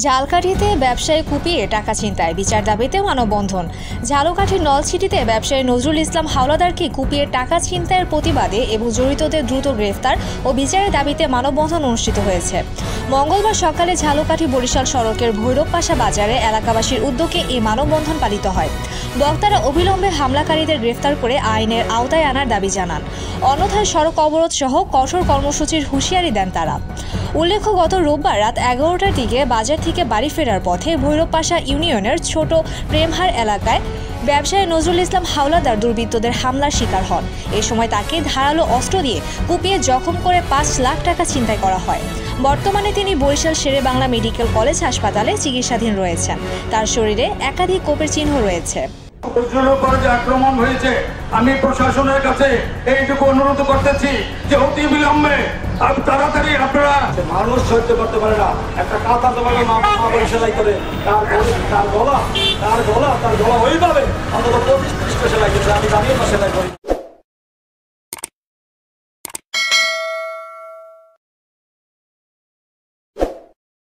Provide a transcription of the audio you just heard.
ঝালকাঠিতে ব্যবসায়ী কুপিয়ে টাকা ছিনতাই, বিচার দাবিতে মানববন্ধন। ঝালকাঠির নলছিটিতে ব্যবসায়ী নজরুল ইসলাম হাওলাদারকে কুপিয়ে টাকা ছিনতাইয়ের প্রতিবাদে এবং জড়িতদের দ্রুত গ্রেফতার ও বিচারের দাবিতে মানববন্ধন অনুষ্ঠিত হয়েছে। মঙ্গলবার সকালে ঝালকাঠি বরিশাল সড়কের ভৈরবপাশা বাজারে এলাকাবাসীর উদ্যোগে এই মানববন্ধন পালিত হয়। বক্তারা অবিলম্বে হামলাকারীদের গ্রেফতার করে আইনের আওতায় আনার দাবি জানান। অন্যথায় সড়ক অবরোধ সহ কঠোর কর্মসূচির হুঁশিয়ারি দেন তারা। উল্লেখ্য, গত রোববার রাত 11টার দিকে বাজার থেকে বাড়ি ফেরার পথে ভৈরবপাশা ইউনিয়নের ছোট প্রেমহার এলাকায় ব্যবসায়ী নজরুল ইসলাম হাওলাদার দুর্বৃত্তদের হামলার শিকার হন। এ সময় তাকে ধারালো অস্ত্র দিয়ে কুপিয়ে জখম করে 5 লাখ টাকা ছিনতাই করা হয়। বর্তমানে তিনি বরিশাল শেরেবাংলা মেডিকেল কলেজ হাসপাতালে চিকিৎসাধীন রয়েছেন। তার শরীরে একাধিক কোপের চিহ্ন রয়েছে। যে আক্রমণ হয়েছে, আমি প্রশাসনের কাছে এইটুকু অনুরোধ করতেছি যে অতি বিলম্বে তাড়াতাড়ি আপনারা। মানুষ সহ্য করতে পারে না, একটা কাঁথা তোমাকে মা সেলাই করে তার গলা ওইভাবে অন্তত 25-30 সেলাই করেছে। আমি জানিও না সেলাই